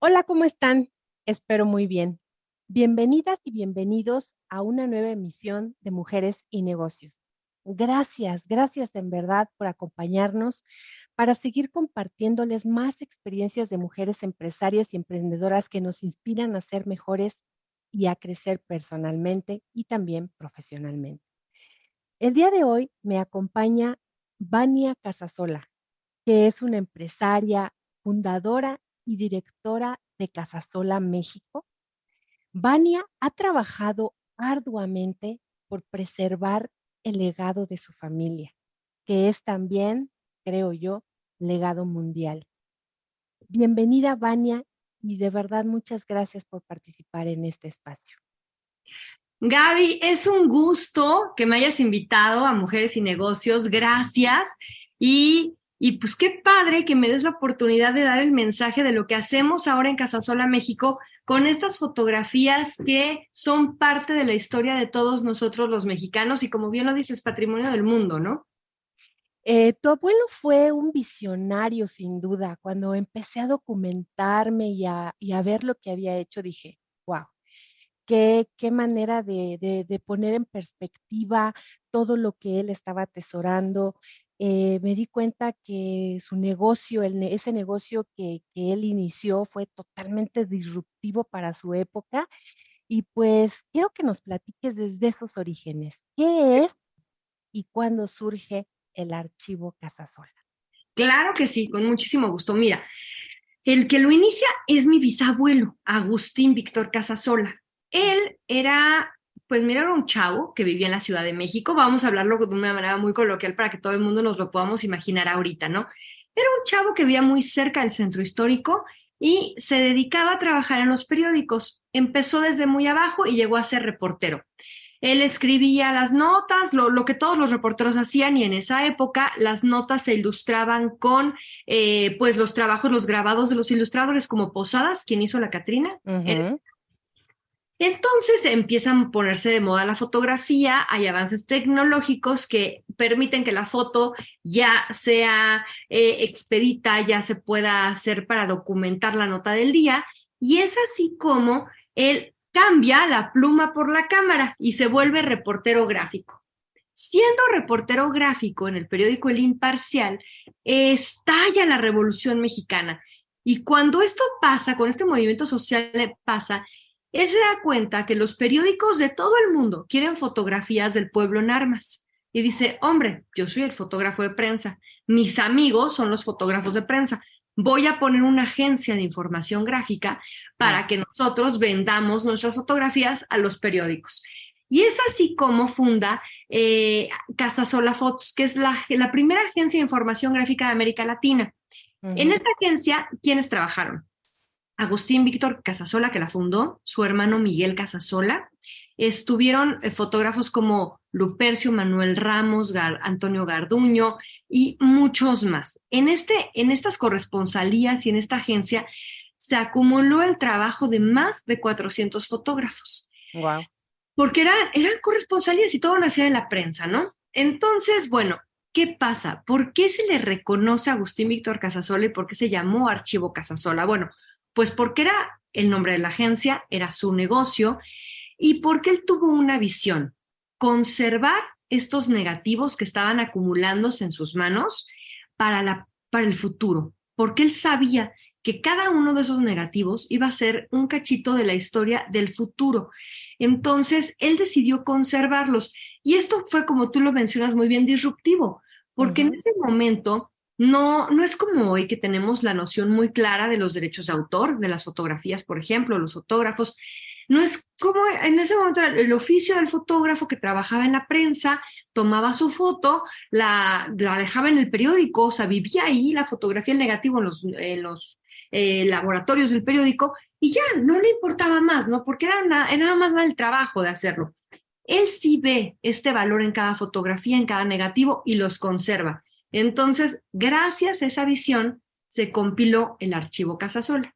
Hola, ¿cómo están? Espero muy bien. Bienvenidas y bienvenidos a una nueva emisión de Mujeres y Negocios. Gracias en verdad por acompañarnos para seguir compartiéndoles más experiencias de mujeres empresarias y emprendedoras que nos inspiran a ser mejores y a crecer personalmente y también profesionalmente. El día de hoy me acompaña Vania Casasola, que es una empresaria, fundadora y directora de Casasola México. Vania ha trabajado arduamente por preservar el legado de su familia, que es también, creo yo, legado mundial. Bienvenida, Vania, y de verdad muchas gracias por participar en este espacio. Gaby, es un gusto que me hayas invitado a Mujeres y Negocios. Gracias. Y pues qué padre que me des la oportunidad de dar el mensaje de lo que hacemos ahora en Casasola México con estas fotografías que son parte de la historia de todos nosotros los mexicanos y como bien lo dices, patrimonio del mundo, ¿no? Tu abuelo fue un visionario, sin duda. Cuando empecé a documentarme y a ver lo que había hecho, dije, wow. Qué manera de poner en perspectiva todo lo que él estaba atesorando. Me di cuenta que su negocio, ese negocio que él inició fue totalmente disruptivo para su época. Y pues quiero que nos platiques desde esos orígenes. ¿Qué es y cuándo surge el archivo Casasola? Claro que sí, con muchísimo gusto. Mira, el que lo inicia es mi bisabuelo, Agustín Víctor Casasola. Él era, pues mira, era un chavo que vivía en la Ciudad de México. Vamos a hablarlo de una manera muy coloquial para que todo el mundo nos lo podamos imaginar ahorita, ¿no? Era un chavo que vivía muy cerca del centro histórico y se dedicaba a trabajar en los periódicos. Empezó desde muy abajo y llegó a ser reportero. Él escribía las notas, lo que todos los reporteros hacían, y en esa época las notas se ilustraban con pues los trabajos, los grabados de los ilustradores como Posadas, quien hizo la Catrina. Ujú. Entonces empiezan a ponerse de moda la fotografía, hay avances tecnológicos que permiten que la foto ya sea expedita, ya se pueda hacer para documentar la nota del día, y es así como él cambia la pluma por la cámara y se vuelve reportero gráfico. Siendo reportero gráfico en el periódico El Imparcial, estalla la Revolución Mexicana. Y cuando esto pasa, con este movimiento social pasa, él se da cuenta que los periódicos de todo el mundo quieren fotografías del pueblo en armas. Y dice, hombre, yo soy el fotógrafo de prensa, mis amigos son los fotógrafos de prensa, voy a poner una agencia de información gráfica Wow. para que nosotros vendamos nuestras fotografías a los periódicos. Y es así como funda Casasola Fotos, que es la primera agencia de información gráfica de América Latina. En Ujú. esta agencia, ¿quiénes trabajaron? Agustín Víctor Casasola, que la fundó, su hermano Miguel Casasola. Estuvieron fotógrafos como Lupercio Manuel Ramos, Antonio Garduño y muchos más. En estas corresponsalías y en esta agencia se acumuló el trabajo de más de 400 fotógrafos, Wow. porque eran corresponsalías y todo lo hacía de la prensa, ¿no? Entonces, bueno, ¿qué pasa? ¿Por qué se le reconoce a Agustín Víctor Casasola y por qué se llamó Archivo Casasola? Bueno, pues porque era el nombre de la agencia, era su negocio y porque él tuvo una visión, conservar estos negativos que estaban acumulándose en sus manos para el futuro, porque él sabía que cada uno de esos negativos iba a ser un cachito de la historia del futuro. Entonces, él decidió conservarlos. Y esto fue, como tú lo mencionas muy bien, disruptivo, porque en Ujú. ese momento no es como hoy que tenemos la noción muy clara de los derechos de autor, de las fotografías, por ejemplo, los fotógrafos. No es como en ese momento el oficio del fotógrafo que trabajaba en la prensa, tomaba su foto, la dejaba en el periódico, o sea, vivía ahí la fotografía, el negativo en los laboratorios del periódico y ya no le importaba más, ¿no? Porque era nada más el trabajo de hacerlo. Él sí ve este valor en cada fotografía, en cada negativo y los conserva. Entonces, gracias a esa visión, se compiló el archivo Casasola.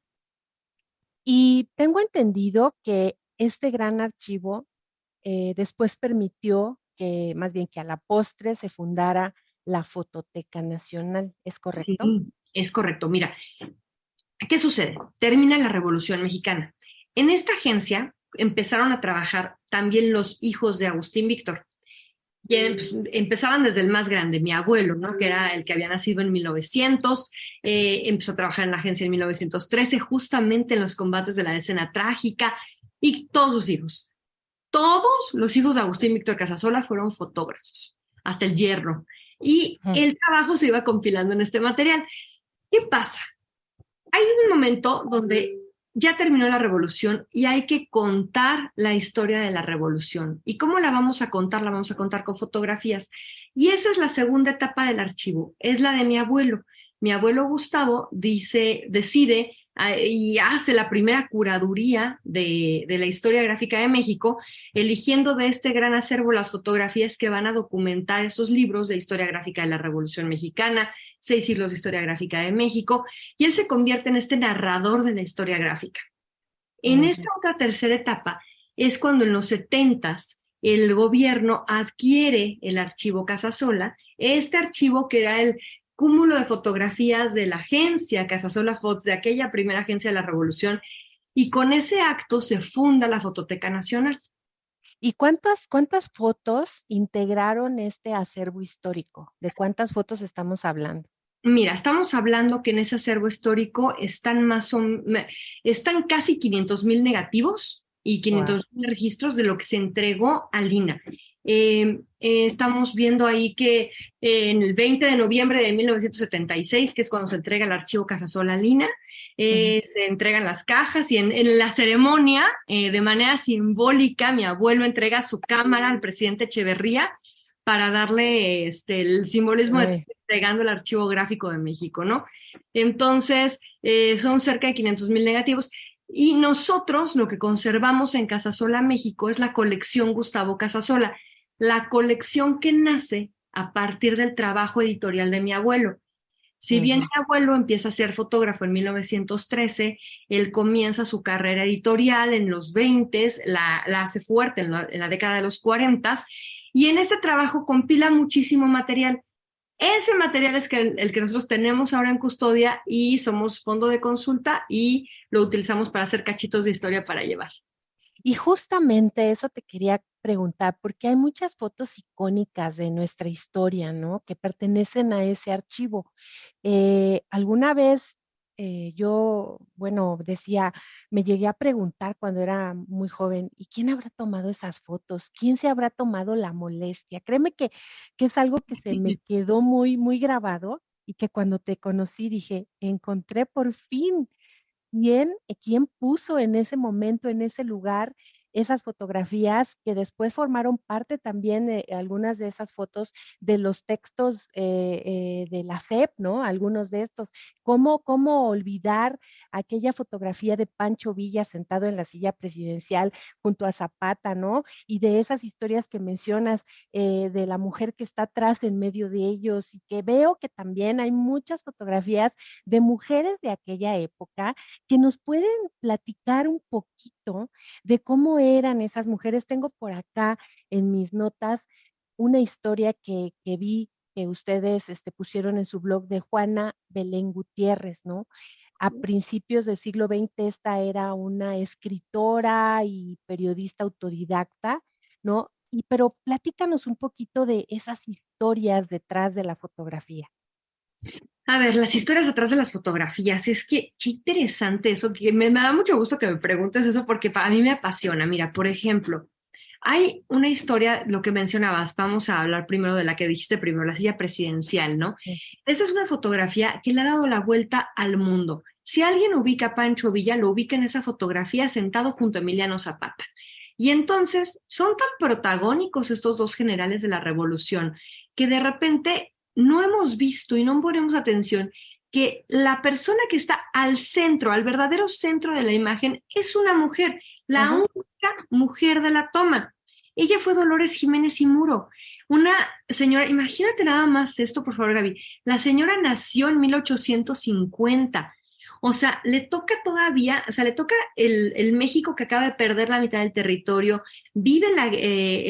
Y tengo entendido que este gran archivo después permitió que, más bien que a la postre, se fundara la Fototeca Nacional, ¿es Sí, correcto? es correcto. Mira, ¿Qué sucede? Termina la Revolución Mexicana. En esta agencia empezaron a trabajar también los hijos de Agustín Víctor. Y pues, empezaban desde el más grande, mi abuelo, ¿no? Que era el que había nacido en 1900, empezó a trabajar en la agencia en 1913, justamente en los combates de la escena trágica, y todos sus hijos. Todos los hijos de Agustín Víctor Casasola fueron fotógrafos, hasta el yerno. Y el trabajo se iba compilando en este material. ¿Qué pasa? Hay un momento donde ya terminó la revolución y hay que contar la historia de la revolución. ¿Y cómo la vamos a contar? La vamos a contar con fotografías. Y esa es la segunda etapa del archivo, es la de mi abuelo. Mi abuelo Gustavo decide y hace la primera curaduría de la historia gráfica de México, eligiendo de este gran acervo las fotografías que van a documentar estos libros de historia gráfica de la Revolución Mexicana, 6 siglos de historia gráfica de México, y él se convierte en este narrador de la historia gráfica. En esta otra tercera etapa es cuando en los 70s el gobierno adquiere el archivo Casasola, este archivo que era el cúmulo de fotografías de la agencia Casasola Fotos, de aquella primera agencia de la Revolución, y con ese acto se funda la Fototeca Nacional. ¿Y cuántas fotos integraron este acervo histórico? ¿De cuántas fotos estamos hablando? Mira, estamos hablando que en ese acervo histórico están casi 500,000 negativos y 500,000 registros de lo que se entregó a Lina. Estamos viendo ahí que en el 20 de noviembre de 1976, que es cuando se entrega el archivo Casasola a Lina, se entregan las cajas y en la ceremonia, de manera simbólica, mi abuelo entrega su cámara al presidente Echeverría para darle el simbolismo de entregando el archivo gráfico de México, ¿no? Entonces, son cerca de 500,000 negativos. Y nosotros lo que conservamos en Casasola México es la colección Gustavo Casasola, la colección que nace a partir del trabajo editorial de mi abuelo. Si bien mi abuelo empieza a ser fotógrafo en 1913, él comienza su carrera editorial en los 20s, la hace fuerte en la década de los 40s, y en este trabajo compila muchísimo material. Ese material es el que nosotros tenemos ahora en custodia y somos fondo de consulta y lo utilizamos para hacer cachitos de historia para llevar. Y justamente eso te quería preguntar, porque hay muchas fotos icónicas de nuestra historia, ¿no? Que pertenecen a ese archivo. Alguna vez decía, me llegué a preguntar cuando era muy joven, ¿y quién habrá tomado esas fotos? ¿Quién se habrá tomado la molestia? Créeme que es algo que se me quedó muy, muy grabado y que cuando te conocí dije, encontré por fin quién puso en ese momento, en ese lugar, esas fotografías que después formaron parte también de algunas de esas fotos de los textos de la SEP, ¿no? Algunos de estos. ¿Cómo olvidar aquella fotografía de Pancho Villa sentado en la silla presidencial junto a Zapata, ¿no? Y de esas historias que mencionas de la mujer que está atrás en medio de ellos y que veo que también hay muchas fotografías de mujeres de aquella época que nos pueden platicar un poquito de cómo eran esas mujeres. Tengo por acá en mis notas una historia que vi que ustedes pusieron en su blog de Juana Belén Gutiérrez, ¿no? A principios del siglo XX esta era una escritora y periodista autodidacta, ¿no? Pero platícanos un poquito de esas historias detrás de la fotografía. A ver, las historias detrás de las fotografías, es que qué interesante eso, que me da mucho gusto que me preguntes eso porque para mí me apasiona. Mira, por ejemplo, hay una historia, lo que mencionabas, vamos a hablar primero de la que dijiste primero, la silla presidencial, ¿no? Sí. Esta es una fotografía que le ha dado la vuelta al mundo. Si alguien ubica a Pancho Villa, lo ubica en esa fotografía sentado junto a Emiliano Zapata. Y entonces son tan protagónicos estos dos generales de la revolución que de repente no hemos visto y no ponemos atención que la persona que está al centro, al verdadero centro de la imagen, es una mujer, la única mujer de la toma. Ella fue Dolores Jiménez y Muro, una señora, imagínate nada más esto, por favor, Gaby. La señora nació en 1850. O sea, le toca todavía, o sea, le toca el México que acaba de perder la mitad del territorio, vive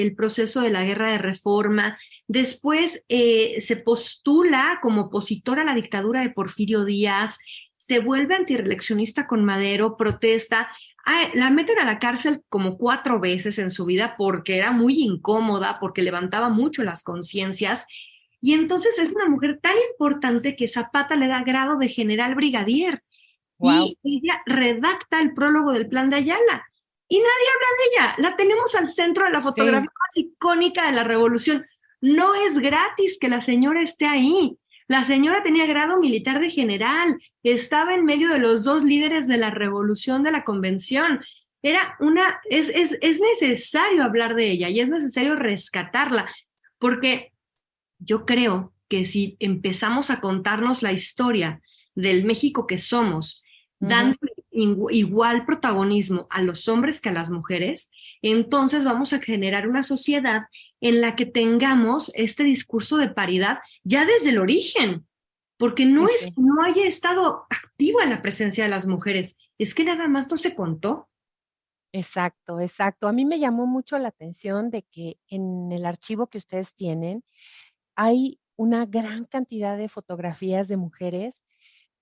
el proceso de la guerra de reforma, después se postula como opositora a la dictadura de Porfirio Díaz, se vuelve antirreeleccionista con Madero, protesta, la meten a la cárcel como 4 veces en su vida porque era muy incómoda, porque levantaba mucho las conciencias. Y entonces es una mujer tan importante que Zapata le da grado de general brigadier Wow. y ella redacta el prólogo del Plan de Ayala. Y nadie habla de ella, la tenemos al centro de la fotografía Sí, más icónica de la revolución. No es gratis que la señora esté ahí. La señora tenía grado militar de general, estaba en medio de los 2 líderes de la revolución de la convención. Es necesario hablar de ella y es necesario rescatarla, porque yo creo que si empezamos a contarnos la historia del México que somos, ujú, dando igual protagonismo a los hombres que a las mujeres, entonces vamos a generar una sociedad en la que tengamos este discurso de paridad ya desde el origen, porque no sí, es sí. que no haya estado activa la presencia de las mujeres, es que nada más no se contó. Exacto, exacto. A mí me llamó mucho la atención de que en el archivo que ustedes tienen hay una gran cantidad de fotografías de mujeres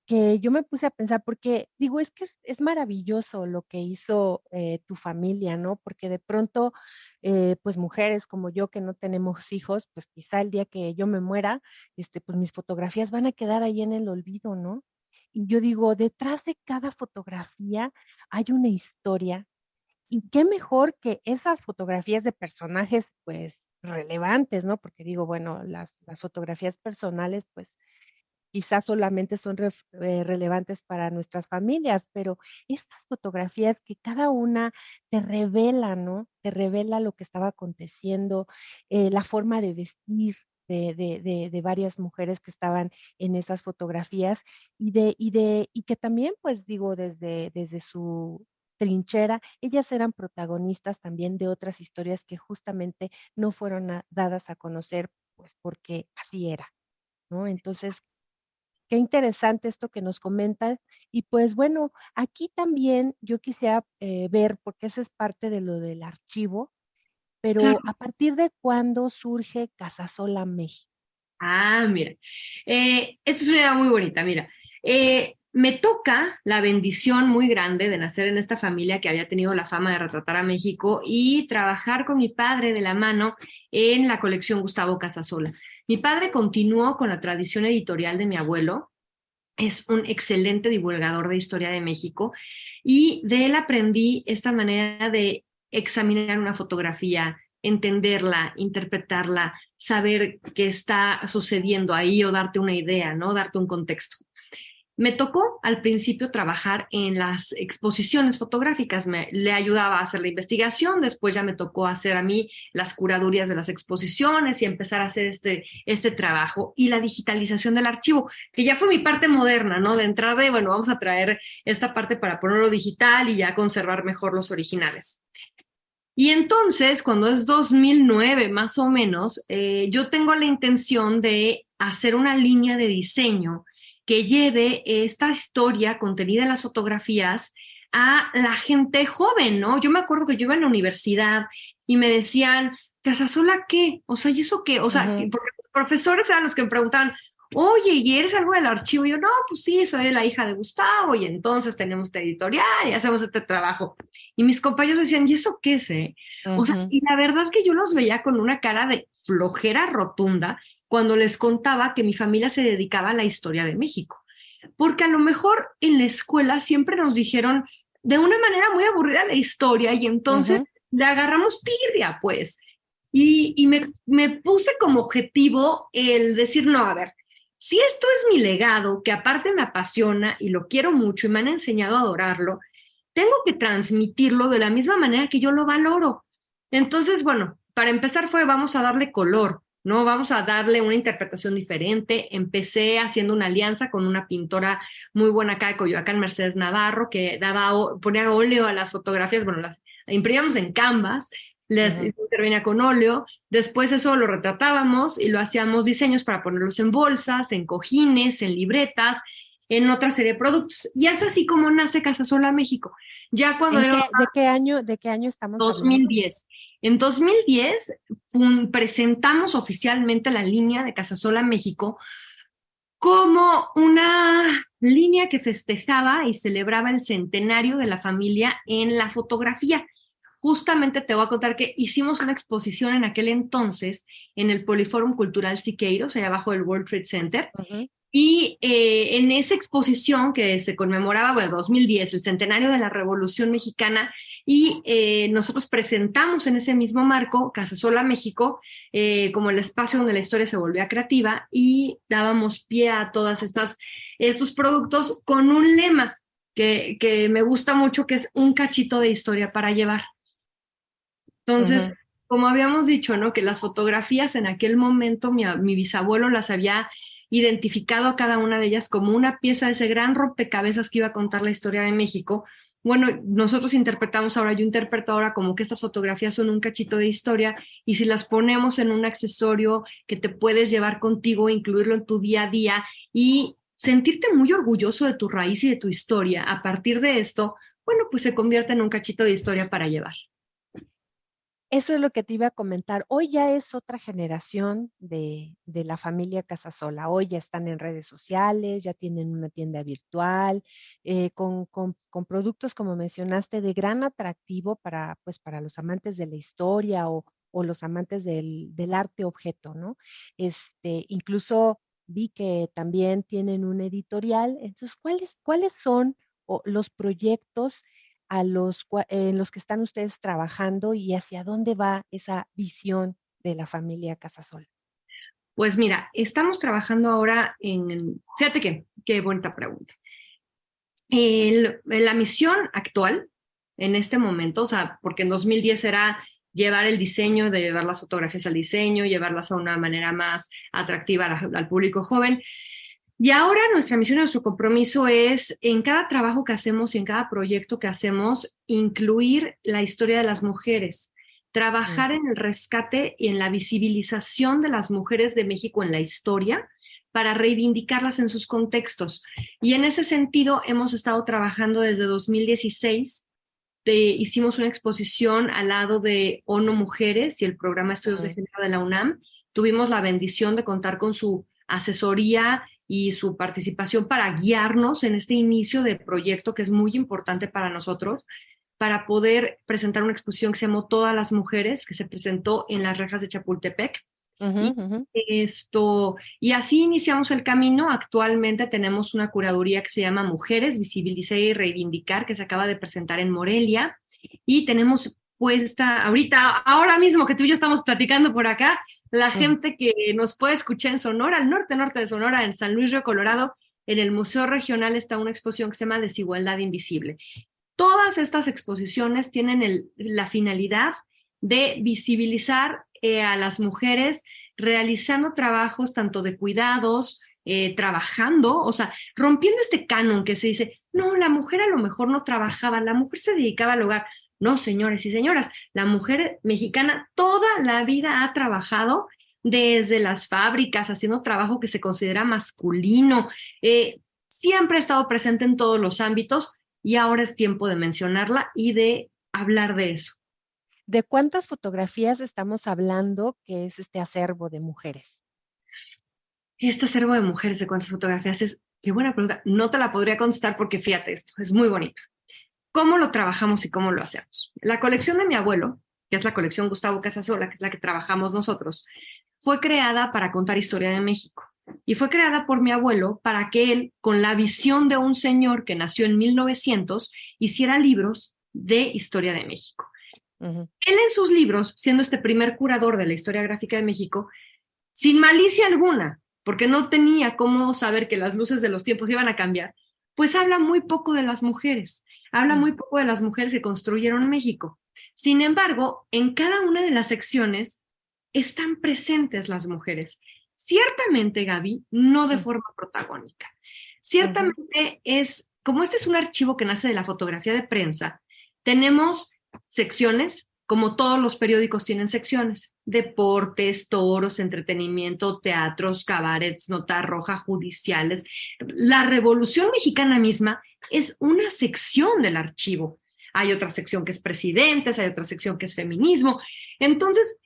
que yo me puse a pensar, porque digo, es que es maravilloso lo que hizo tu familia, ¿no? Porque de pronto, pues mujeres como yo que no tenemos hijos, pues quizá el día que yo me muera, pues mis fotografías van a quedar ahí en el olvido, ¿no? Y yo digo, detrás de cada fotografía hay una historia. Y qué mejor que esas fotografías de personajes, pues, relevantes, ¿no? Porque digo, bueno, las fotografías personales, pues, quizás solamente son relevantes para nuestras familias, pero estas fotografías que cada una te revela, ¿no? Te revela lo que estaba aconteciendo, la forma de vestir de varias mujeres que estaban en esas fotografías y que también, pues digo, desde su trinchera, ellas eran protagonistas también de otras historias que justamente no fueron dadas a conocer, pues porque así era, ¿no? Entonces, qué interesante esto que nos comentas. Y pues bueno, aquí también yo quisiera ver, porque eso es parte de lo del archivo, pero Claro. ¿a partir de cuándo surge Casasola México? Mira, esta es una idea muy bonita, mira. Me toca la bendición muy grande de nacer en esta familia que había tenido la fama de retratar a México y trabajar con mi padre de la mano en la colección Gustavo Casasola. Mi padre continuó con la tradición editorial de mi abuelo. Es un excelente divulgador de historia de México y de él aprendí esta manera de examinar una fotografía, entenderla, interpretarla, saber qué está sucediendo ahí o darte una idea, ¿no? Darte un contexto. Me tocó al principio trabajar en las exposiciones fotográficas, le ayudaba a hacer la investigación, después ya me tocó hacer a mí las curadurías de las exposiciones y empezar a hacer este trabajo y la digitalización del archivo, que ya fue mi parte moderna, ¿no? De entrada de, bueno, vamos a traer esta parte para ponerlo digital y ya conservar mejor los originales. Y entonces, cuando es 2009 más o menos, yo tengo la intención de hacer una línea de diseño que lleve esta historia contenida en las fotografías a la gente joven, ¿no? Yo me acuerdo que yo iba en la universidad y me decían, ¿Casasola qué? O sea, ¿y eso qué? O sea, Ujú, porque los profesores eran los que me preguntaban, oye, ¿y eres algo del archivo? Y yo, no, pues sí, soy la hija de Gustavo y entonces tenemos esta editorial y hacemos este trabajo. Y mis compañeros decían, ¿y eso qué es? O sea, ujú, y la verdad que yo los veía con una cara de flojera rotunda cuando les contaba que mi familia se dedicaba a la historia de México. Porque a lo mejor en la escuela siempre nos dijeron de una manera muy aburrida la historia y entonces ujú, le agarramos tirria, pues. Y me puse como objetivo el decir, no, a ver, si esto es mi legado, que aparte me apasiona y lo quiero mucho y me han enseñado a adorarlo, tengo que transmitirlo de la misma manera que yo lo valoro. Entonces, bueno, para empezar fue vamos a darle color, ¿no? Vamos a darle una interpretación diferente. Empecé haciendo una alianza con una pintora muy buena acá de Coyoacán, Mercedes Navarro, que ponía óleo a las fotografías, bueno, las imprimíamos en Canvas, les ujú. intervenía con óleo, después eso lo retratábamos y lo hacíamos diseños para ponerlos en bolsas, en cojines, en libretas, en otra serie de productos. Y es así como nace Casasola México. Ya cuando ¿En yo qué, de qué año estamos hablando? 2010. En 2010 presentamos oficialmente la línea de Casasola México como una línea que festejaba y celebraba el centenario de la familia en la fotografía. Justamente te voy a contar que hicimos una exposición en aquel entonces en el Poliforum Cultural Siqueiros, allá abajo del World Trade Center. Ujú. Y en esa exposición que se conmemoraba, bueno, 2010, el centenario de la Revolución Mexicana, y nosotros presentamos en ese mismo marco Casasola México como el espacio donde la historia se volvía creativa, y dábamos pie a todas estos productos con un lema que me gusta mucho, que es un cachito de historia para llevar. Entonces, Ujú. como habíamos dicho, ¿no? Que las fotografías en aquel momento, mi bisabuelo las había identificado a cada una de ellas como una pieza de ese gran rompecabezas que iba a contar la historia de México. Bueno, nosotros interpretamos ahora, yo interpreto ahora como que estas fotografías son un cachito de historia, y si las ponemos en un accesorio que te puedes llevar contigo, incluirlo en tu día a día y sentirte muy orgulloso de tu raíz y de tu historia, a partir de esto, bueno, pues se convierte en un cachito de historia para llevar. Eso es lo que te iba a comentar. Hoy ya es otra generación de la familia Casasola. Hoy ya están en redes sociales, ya tienen una tienda virtual, con productos, como mencionaste, de gran atractivo para, pues, para los amantes de la historia o los amantes del arte objeto, ¿no? Incluso vi que también tienen un editorial. Entonces, ¿cuáles son los proyectos en los que están ustedes trabajando y hacia dónde va esa visión de la familia Casasola? Pues mira, estamos trabajando ahora fíjate qué bonita pregunta. La misión actual en este momento, o sea, porque en 2010 era llevar el diseño, de llevar las fotografías al diseño, llevarlas a una manera más atractiva al público joven. Y ahora nuestra misión, nuestro compromiso es en cada trabajo que hacemos y en cada proyecto que hacemos, incluir la historia de las mujeres, Mm. trabajar en el rescate y en la visibilización de las mujeres de México en la historia para reivindicarlas en sus contextos. Y en ese sentido hemos estado trabajando desde 2016. Hicimos una exposición al lado de ONU Mujeres y el programa de Estudios de Ujú. Género de la UNAM. Tuvimos la bendición de contar con su asesoría y su participación para guiarnos en este inicio de proyecto, que es muy importante para nosotros, para poder presentar una exposición que se llamó Todas las Mujeres, que se presentó en las Rejas de Chapultepec. Ujú, Y ujú. y así iniciamos el camino. Actualmente tenemos una curaduría que se llama Mujeres, Visibilizar y Reivindicar, que se acaba de presentar en Morelia. Y tenemos puesta ahora mismo que tú y yo estamos platicando por acá, la Ujú. gente que nos puede escuchar en Sonora, al norte de Sonora, en San Luis Río Colorado, en el Museo Regional está una exposición que se llama Desigualdad Invisible. Todas estas exposiciones tienen la finalidad de visibilizar a las mujeres realizando trabajos tanto de cuidados, trabajando, o sea, rompiendo este canon que se dice, no, la mujer a lo mejor no trabajaba, la mujer se dedicaba al hogar. No, señores y señoras, la mujer mexicana toda la vida ha trabajado desde las fábricas, haciendo trabajo que se considera masculino. Siempre ha estado presente en todos los ámbitos, y ahora es tiempo de mencionarla y de hablar de eso. ¿De cuántas fotografías estamos hablando que es este acervo de mujeres? Este acervo de mujeres, ¿de cuántas fotografías es? Qué buena pregunta. No te la podría contestar porque fíjate esto, es muy bonito. ¿Cómo lo trabajamos y cómo lo hacemos? La colección de mi abuelo, que es la colección Gustavo Casasola, que es la que trabajamos nosotros, fue creada para contar historia de México. Y fue creada por mi abuelo para que él, con la visión de un señor que nació en 1900, hiciera libros de historia de México. Ujú. Él en sus libros, siendo este primer curador de la historia gráfica de México, sin malicia alguna, porque no tenía cómo saber que las luces de los tiempos iban a cambiar, pues habla muy poco de las mujeres, habla Mm. muy poco de las mujeres que construyeron México. Sin embargo, en cada una de las secciones están presentes las mujeres. Ciertamente, Gaby, no de Mm. forma protagónica. Ujú. Ciertamente como este es un archivo que nace de la fotografía de prensa, tenemos secciones, como todos los periódicos tienen secciones: deportes, toros, entretenimiento, teatros, cabarets, nota roja, judiciales. La Revolución Mexicana misma es una sección del archivo. Hay otra sección que es presidentes, hay otra sección que es feminismo. Entonces,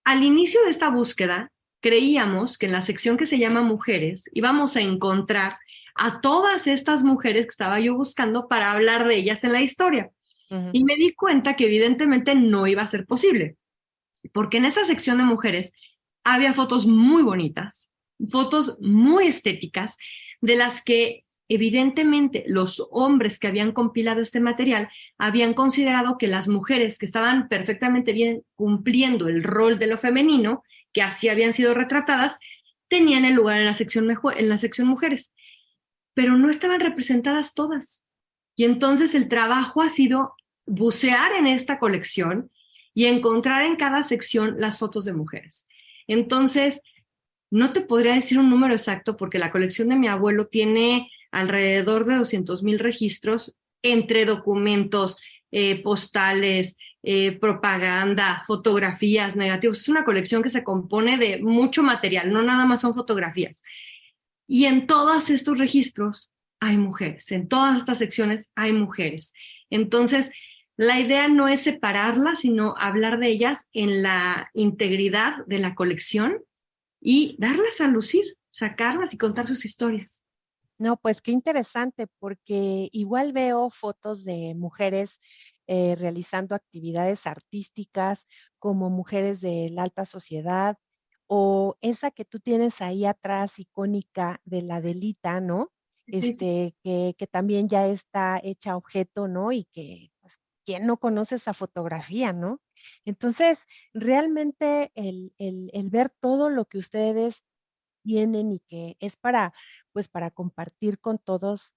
al inicio de esta búsqueda, creíamos que en la sección que se llama Mujeres íbamos a encontrar a todas estas mujeres que estaba yo buscando para hablar de ellas en la historia. Ujú. Y me di cuenta que evidentemente no iba a ser posible, porque en esa sección de mujeres había fotos muy bonitas, fotos muy estéticas, de las que evidentemente los hombres que habían compilado este material habían considerado que las mujeres que estaban perfectamente bien cumpliendo el rol de lo femenino, que así habían sido retratadas, tenían el lugar en la sección mujeres, pero no estaban representadas todas. Y entonces el trabajo ha sido bucear en esta colección y encontrar en cada sección las fotos de mujeres. Entonces, no te podría decir un número exacto porque la colección de mi abuelo tiene alrededor de 200,000 registros entre documentos, postales, propaganda, fotografías, negativos. Es una colección que se compone de mucho material, no nada más son fotografías. Y en todos estos registros hay mujeres, en todas estas secciones hay mujeres. Entonces, la idea no es separarlas, sino hablar de ellas en la integridad de la colección y darlas a lucir, sacarlas y contar sus historias. No, pues qué interesante, porque igual veo fotos de mujeres realizando actividades artísticas como mujeres de la alta sociedad, o esa que tú tienes ahí atrás, icónica de la Delita, ¿no? Sí, sí. Que también ya está hecha objeto, ¿no? Y que, pues, ¿quién no conoce esa fotografía, ¿no? Entonces, realmente el ver todo lo que ustedes tienen y que es para, pues, para compartir con todos,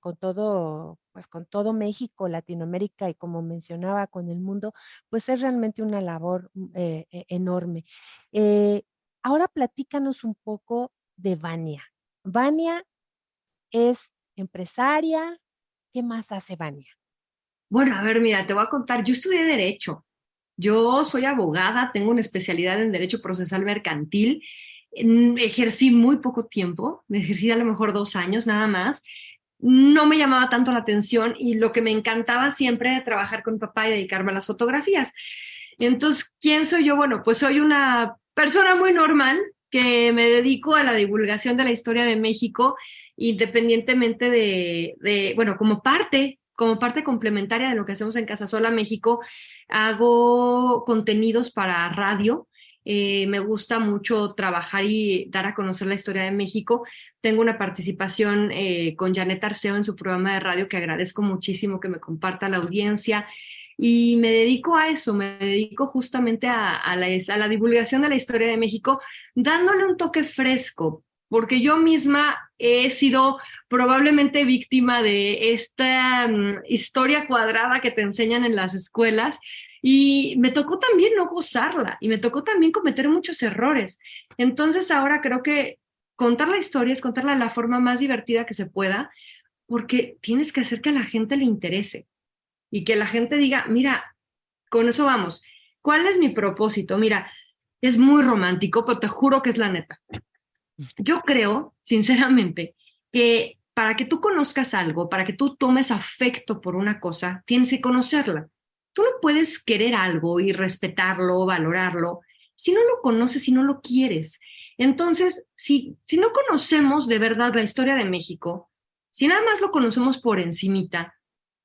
con todo, pues, con todo México, Latinoamérica y como mencionaba, con el mundo, pues es realmente una labor enorme. Eh, Ahora platícanos un poco de Vania. Vania es empresaria. ¿Qué más hace Vania? Bueno, a ver, mira, te voy a contar, yo estudié Derecho. Yo soy abogada, tengo una especialidad en Derecho Procesal Mercantil. Ejercí muy poco tiempo, ejercí a lo mejor 2 años nada más. No me llamaba tanto la atención y lo que me encantaba siempre era trabajar con mi papá y dedicarme a las fotografías. Entonces, ¿quién soy yo? Bueno, pues soy una persona muy normal que me dedico a la divulgación de la historia de México, independientemente bueno, como parte complementaria de lo que hacemos en Casa Sola México. Hago contenidos para radio. Me gusta mucho trabajar y dar a conocer la historia de México. Tengo una participación con Janet Arceo en su programa de radio que agradezco muchísimo que me comparta la audiencia. Y me dedico a eso, me dedico justamente a la divulgación de la historia de México, dándole un toque fresco, porque yo misma he sido probablemente víctima de esta historia cuadrada que te enseñan en las escuelas y me tocó también no gozarla y me tocó también cometer muchos errores. Entonces ahora creo que contar la historia es contarla de la forma más divertida que se pueda, porque tienes que hacer que a la gente le interese y que la gente diga, mira, con eso vamos. ¿Cuál es mi propósito? Mira, es muy romántico, pero te juro que es la neta. Yo creo, sinceramente, que para que tú conozcas algo, para que tú tomes afecto por una cosa, tienes que conocerla. Tú no puedes querer algo y respetarlo, valorarlo, si no lo conoces, si no lo quieres. Entonces, si no conocemos de verdad la historia de México, si nada más lo conocemos por encimita,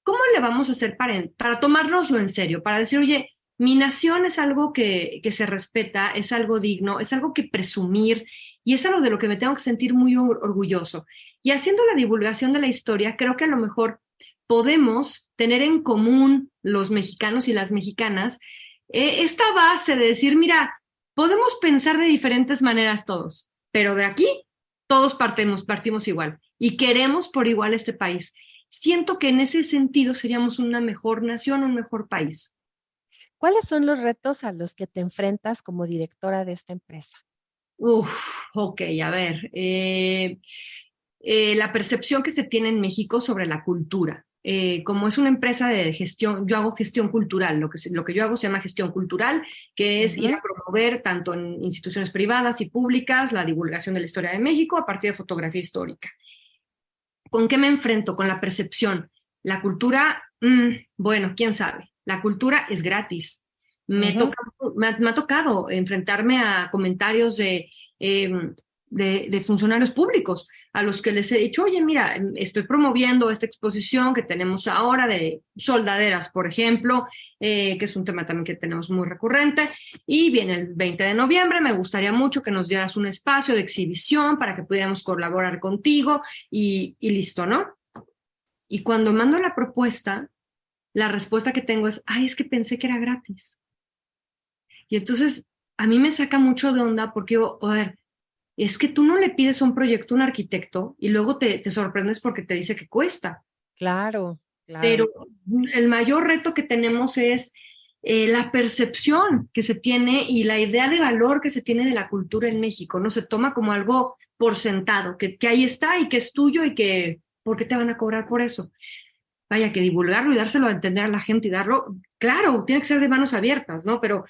¿cómo le vamos a hacer para tomárnoslo en serio? Para decir, oye, mi nación es algo que se respeta, es algo digno, es algo que presumir y es algo de lo que me tengo que sentir muy orgulloso. Y haciendo la divulgación de la historia, creo que a lo mejor podemos tener en común los mexicanos y las mexicanas esta base de decir, mira, podemos pensar de diferentes maneras todos, pero de aquí todos partimos igual y queremos por igual este país. Siento que en ese sentido seríamos una mejor nación, un mejor país. ¿Cuáles son los retos a los que te enfrentas como directora de esta empresa? Ok, a ver. La percepción que se tiene en México sobre la cultura. Como es una empresa de gestión, yo hago gestión cultural, lo que yo hago se llama gestión cultural, que es ir a Ujú. promover tanto en instituciones privadas y públicas la divulgación de la historia de México a partir de fotografía histórica. ¿Con qué me enfrento? Con la percepción. La cultura, bueno, quién sabe. La cultura es gratis. Me Ujú. toca, me ha tocado enfrentarme a comentarios de funcionarios públicos a los que les he dicho, oye, mira, estoy promoviendo esta exposición que tenemos ahora de soldaderas, por ejemplo, que es un tema también que tenemos muy recurrente, y viene el 20 de noviembre, me gustaría mucho que nos dieras un espacio de exhibición para que pudiéramos colaborar contigo y listo, ¿no? Y cuando mando la propuesta, la respuesta que tengo es, ay, es que pensé que era gratis. Y entonces a mí me saca mucho de onda porque digo, a ver, es que tú no le pides un proyecto a un arquitecto y luego te sorprendes porque te dice que cuesta. Claro, Pero claro. el mayor reto que tenemos es la percepción que se tiene y la idea de valor que se tiene de la cultura en México. No se toma como algo por sentado, que ahí está y que es tuyo y que, ¿por qué te van a cobrar por eso? Vaya, que divulgarlo y dárselo a entender a la gente y darlo, claro, tiene que ser de manos abiertas, ¿no? Pero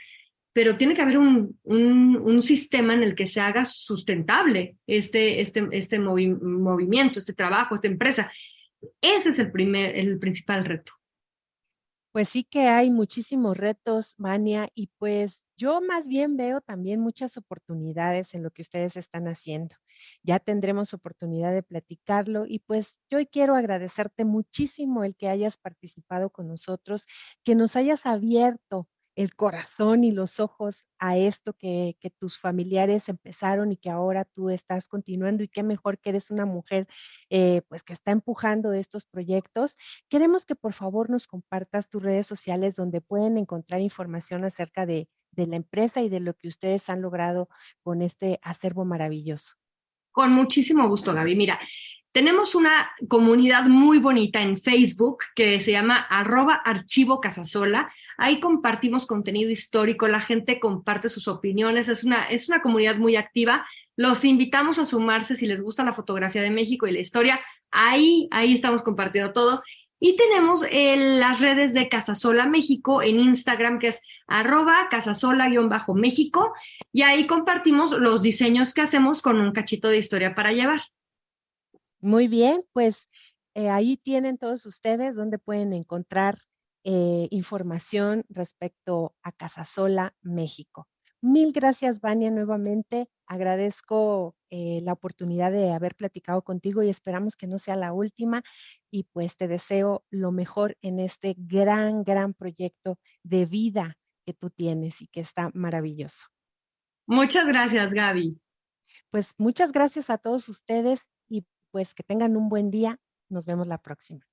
tiene que haber un sistema en el que se haga sustentable este movimiento, este trabajo, esta empresa. Ese es el principal reto. Pues sí que hay muchísimos retos, Vania, y pues yo más bien veo también muchas oportunidades en lo que ustedes están haciendo. Ya tendremos oportunidad de platicarlo y pues yo hoy quiero agradecerte muchísimo el que hayas participado con nosotros, que nos hayas abierto el corazón y los ojos a esto que tus familiares empezaron y que ahora tú estás continuando y qué mejor que eres una mujer pues que está empujando estos proyectos. Queremos que por favor nos compartas tus redes sociales donde pueden encontrar información acerca de la empresa y de lo que ustedes han logrado con este acervo maravilloso. Con muchísimo gusto, Gaby. Mira, tenemos una comunidad muy bonita en Facebook que se llama @archivo Casasola. Ahí compartimos contenido histórico, la gente comparte sus opiniones, es una comunidad muy activa. Los invitamos a sumarse si les gusta la fotografía de México y la historia. Ahí estamos compartiendo todo. Y tenemos las redes de Casasola México en Instagram, que es @casasola_México, y ahí compartimos los diseños que hacemos con un cachito de historia para llevar. Muy bien, pues ahí tienen todos ustedes donde pueden encontrar información respecto a Casasola México. Mil gracias, Vania, nuevamente. Agradezco la oportunidad de haber platicado contigo y esperamos que no sea la última. Y pues te deseo lo mejor en este gran, gran proyecto de vida que tú tienes y que está maravilloso. Muchas gracias, Gaby. Pues muchas gracias a todos ustedes y pues que tengan un buen día. Nos vemos la próxima.